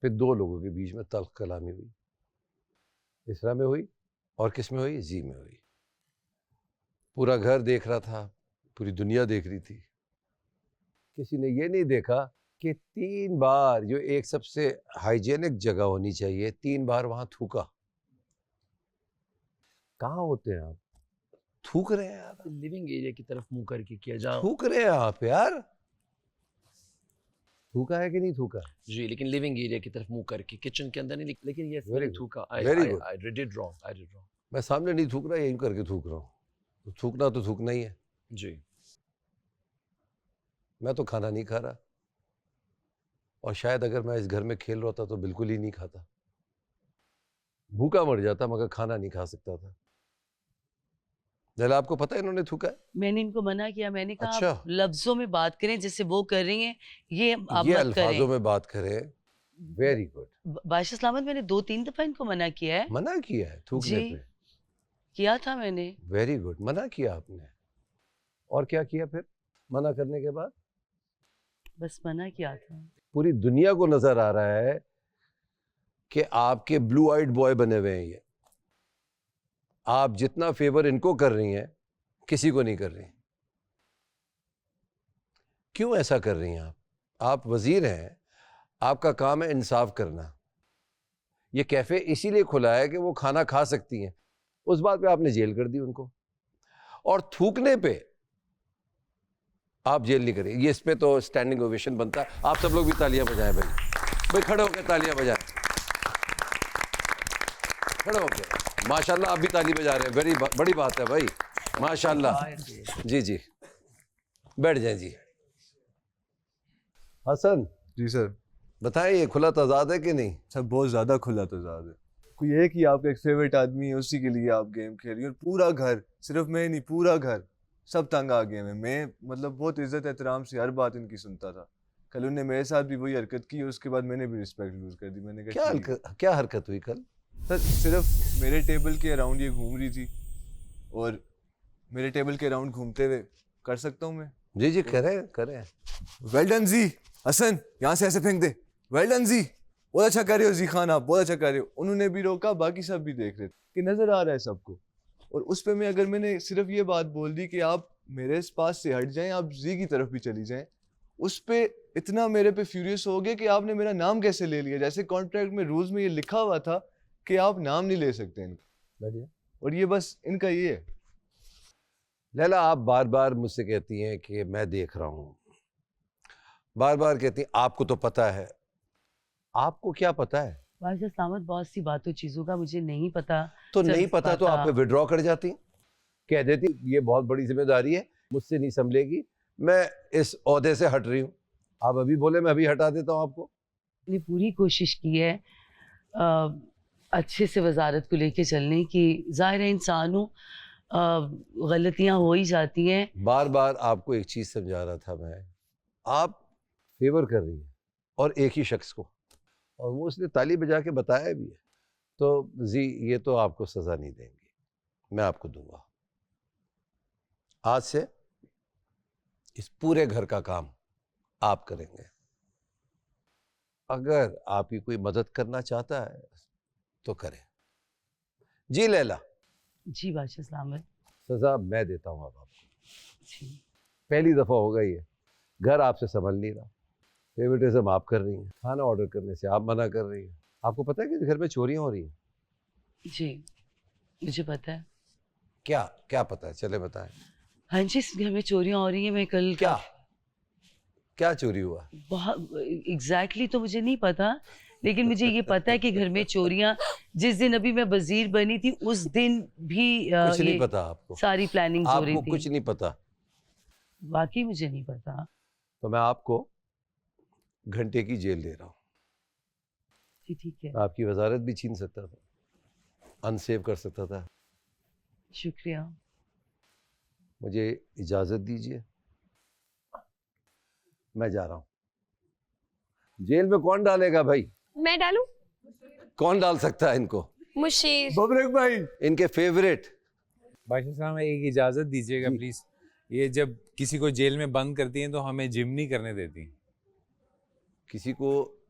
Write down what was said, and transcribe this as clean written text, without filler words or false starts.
پھر دو لوگوں کے بیچ میں تلخ کلامی ہوئی. اسرا میں ہوئی اور کس میں ہوئی؟ زی میں ہوئی. پورا گھر دیکھ رہا تھا, پوری دنیا دیکھ رہی تھی. کسی نے یہ نہیں دیکھا کہ 3 بار جو ایک سب سے ہائیجینک جگہ ہونی چاہیے 3 بار وہاں تھوکا. کہاں ہوتے ہیں آپ؟ تھوک رہے ہیں آپ, لیونگ ایریا کی طرف منہ کر کے کیا جاؤ. تھوک رہے ہیں آپ یار. تھوکا ہے کہ نہیں تھوکا؟ جی لیکن لیونگ ایریا کی طرف منہ کر کے, کچن کے اندر نہیں, لیکن یہ Very good. تھوکا. Very good. I did wrong. میں سامنے نہیں تھوک رہا, یہیں کر کے تھوک رہا ہوں. تھوکنا تو تھوکنا ہی ہے. جی میں تو کھانا نہیں کھا رہا, اور شاید اگر میں اس گھر میں کھیل رہا ہوتا تو بالکل ہی نہیں کھاتا. بھوکا مر جاتا مگر کھانا نہیں کھا سکتا تھا. لیلا آپ کو پتہ ہے انہوں نے تھوکا ہے؟ میں نے ان کو منع کیا, میں نے کہا اچھا, آپ لفظوں میں بات کریں جیسے وہ کر رہی ہیں, یہ آپ یہ مت الفاظوں کریں. میں بات کریں. Very good. بادشاہ سلامت میں نے 2-3 دفعہ ان کو منع کیا ہے. منع کیا ہے تھوکنے جی پہ؟ کیا تھا میں نے. Very good. منع کیا آپ نے, اور کیا کیا پھر منع کرنے کے بعد؟ بس منع کیا تھا. پوری دنیا کو نظر آ رہا ہے کہ آپ کے بلو آئیڈ بوائے بنے ہوئے ہیں یہ. آپ جتنا فیور ان کو کر رہی ہیں کسی کو نہیں کر رہی. کیوں ایسا کر رہی ہیں آپ؟ آپ وزیر ہیں, آپ کا کام ہے انصاف کرنا. یہ کیفے اسی لیے کھلا ہے کہ وہ کھانا کھا سکتی ہیں. اس بات پہ آپ نے جیل کر دی ان کو, اور تھوکنے پہ آپ جیل نہیں کریں. یہ اس پہ تو اسٹینڈنگ اوویشن بنتا ہے. آپ سب لوگ بھی تالیاں بجائیں بھائی کھڑے ہو کے تالیاں بجائیں, کھڑے ہو کے. ماشاءاللہ آپ بھی تالی بجا رہے ہیں, بڑی بات ہے بھائی, ماشاءاللہ. جی جی بیٹھ جائیں. جی حسن جی سر. بتائیں یہ کھلا تضاد ہے کہ نہیں؟ سر بہت زیادہ کھلا تضاد ہے. کوئی ایک ہی آپ کا ایک فیوریٹ آدمی ہے, اسی کے لیے آپ گیم کھیل رہی ہیں, اور پورا گھر, صرف میں نہیں پورا گھر سب تنگ آ گئے ہیں. میں مطلب بہت عزت احترام سے ہر بات ان کی سنتا تھا. کل انہوں نے میرے ساتھ بھی وہی حرکت کی, اور اس کے بعد میں نے بھی رسپیکٹ لوز کر دی. میں نے کہا کیا حرکت ہوئی کل؟ سر صرف میرے ٹیبل کے اراؤنڈ یہ گھوم رہی تھی, اور میرے ٹیبل کے اراؤنڈ گھومتے ہوئے کر سکتا ہوں میں؟ جی جی کریں. ویل ڈن زی. حسن یہاں سے ایسے پھینک دے. ویل ڈن زی, بہت اچھا کر رہے ہو زی خان, آپ بہت اچھا کر رہے ہو. انہوں نے بھی روکا, باقی سب بھی دیکھ رہے تھے کہ نظر آ رہا ہے سب کو. اور اس پہ میں نے صرف یہ بات بول دی کہ آپ میرے پاس سے ہٹ جائیں, آپ زی کی طرف بھی چلی جائیں, اس پہ اتنا میرے پہ فیوریس ہو گیا کہ آپ نے میرا نام کیسے لے لیا, جیسے کانٹریکٹ میں رولز میں یہ لکھا ہوا تھا کہ آپ نام نہیں لے سکتے ان کا, اور یہ بس ان کا یہ ہے. لیلا آپ بار بار مجھ سے کہتی ہیں کہ میں دیکھ رہا ہوں, بار بار کہتی ہیں آپ کو تو پتہ ہے. آپ کو کیا پتہ ہے؟ بادشاہ سلامت بہت سی باتوں چیزوں کا مجھے نہیں پتا. تو نہیں پتا تو آپ وڈرا کر جاتی, کہہ دیتی یہ بہت بڑی ذمہ داری ہے, مجھ سے نہیں سنبھلے گی, میں اس عہدے سے ہٹ رہی ہوں. آپ ابھی بولے میں ابھی ہٹا دیتا ہوں آپ کو. نے پوری کوشش کی ہے اچھے سے وزارت کو لے کے چلنے کی. ظاہر ہے انسان ہوں, غلطیاں ہو ہی جاتی ہیں. بار بار آپ کو ایک چیز سمجھا رہا تھا میں, آپ فیور کر رہی ہیں اور ایک ہی شخص کو, اور وہ اس نے تالی بجا کے بتایا بھی ہے. تو زی یہ تو آپ کو سزا نہیں دیں گی, میں آپ کو دوں گا. آج سے اس پورے گھر کا کام آپ کریں گے. اگر آپ کی کوئی مدد کرنا چاہتا ہے تو کریں. جی لیلا. جی بادشاہ سلامت. سزا میں دیتا ہوں اب آپ کو. جی پہلی دفعہ ہوگا یہ, گھر آپ سے سنبھل نہیں رہا, فیوریٹزم آپ کر رہی ہیں, کھانا آرڈر کرنے سے آپ منع کر رہی ہیں. آپ کو پتہ ہے کہ گھر میں چوریاں ہو رہی ہیں؟ جی مجھے پتا ہے. کیا پتہ ہے, چلے بتائیں. ہاں جی گھر میں چوریاں ہو رہی ہیں. میں کل کیا چوری ہوا؟ بہت ایگزیکٹلی تو مجھے نہیں پتا, لیکن مجھے یہ پتا ہے کہ گھر میں چوریاں, جس دن ابھی میں وزیر بنی تھی اس دن بھی کچھ نہیں پتا آپ کو؟ ساری پلاننگ ہو رہی تھی. آپ کو کچھ نہیں پتا؟ واقعی مجھے نہیں پتا. تو میں آپ کو گھنٹے کی جیل دے رہا ہوں. جی ٹھیک ہے. آپ کی وزارت بھی چھین سکتا تھا, انسیو کر سکتا تھا. شکریہ. مجھے اجازت دیجیے, میں جا رہا ہوں. جیل میں کون ڈالے گا بھائی؟ میں ڈالوں؟ کون ڈال سکتا ہے ان کو؟ مشیر. ببرک بھائی ان کے فیوریٹ. بادشاہ صاحب ایک اجازت دیجیے گا پلیز. یہ جب کسی کو جیل میں بند کرتی ہیں تو ہمیں جم نہیں کرنے دیتی. کسی کو